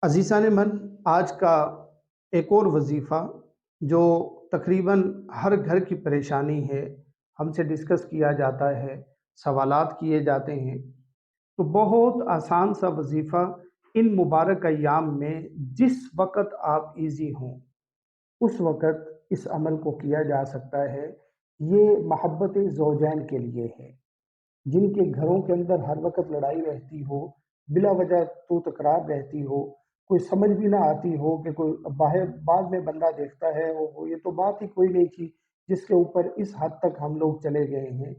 عزیزان من، آج کا ایک اور وظیفہ جو تقریباً ہر گھر کی پریشانی ہے، ہم سے ڈسکس کیا جاتا ہے، سوالات کیے جاتے ہیں، تو بہت آسان سا وظیفہ ان مبارک ایام میں جس وقت آپ ایزی ہوں اس وقت اس عمل کو کیا جا سکتا ہے۔ یہ محبت زوجین کے لیے ہے، جن کے گھروں کے اندر ہر وقت لڑائی رہتی ہو، بلا وجہ تو تکرار رہتی ہو، کوئی سمجھ بھی نہ آتی ہو کہ کوئی باہر بعد میں بندہ دیکھتا ہے یہ تو بات ہی کوئی نہیں تھی جس کے اوپر اس حد تک ہم لوگ چلے گئے ہیں۔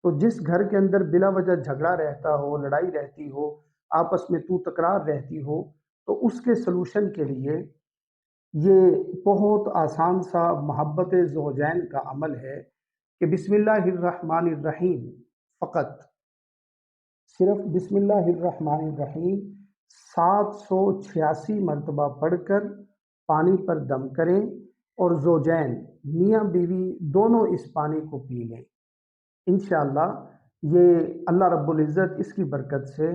تو جس گھر کے اندر بلا وجہ جھگڑا رہتا ہو، لڑائی رہتی ہو، آپس میں تو تکرار رہتی ہو، تو اس کے سلوشن کے لیے یہ بہت آسان سا محبت زوجین کا عمل ہے کہ بسم اللہ الرحمن الرحیم، فقط صرف بسم اللہ الرحمن الرحیم 786 مرتبہ پڑھ کر پانی پر دم کریں اور زوجین میاں بیوی دونوں اس پانی کو پی لیں۔ انشاءاللہ یہ اللہ رب العزت اس کی برکت سے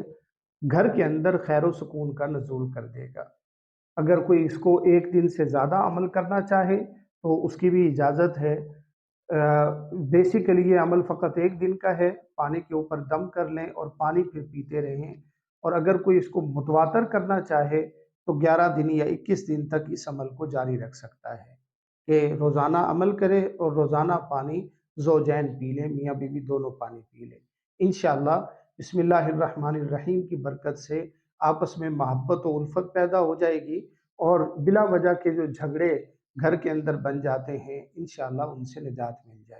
گھر کے اندر خیر و سکون کا نزول کر دے گا۔ اگر کوئی اس کو ایک دن سے زیادہ عمل کرنا چاہے تو اس کی بھی اجازت ہے۔ بیسیکلی یہ عمل فقط ایک دن کا ہے، پانی کے اوپر دم کر لیں اور پانی پھر پیتے رہیں، اور اگر کوئی اس کو متواتر کرنا چاہے تو 11 دن یا 21 دن تک اس عمل کو جاری رکھ سکتا ہے کہ روزانہ عمل کرے اور روزانہ پانی زوجین پی لیں، میاں بیوی دونوں پانی پی لیں۔ انشاءاللہ بسم اللہ الرحمن الرحیم کی برکت سے آپس میں محبت و الفت پیدا ہو جائے گی، اور بلا وجہ کے جو جھگڑے گھر کے اندر بن جاتے ہیں انشاءاللہ ان سے نجات مل جائے گی۔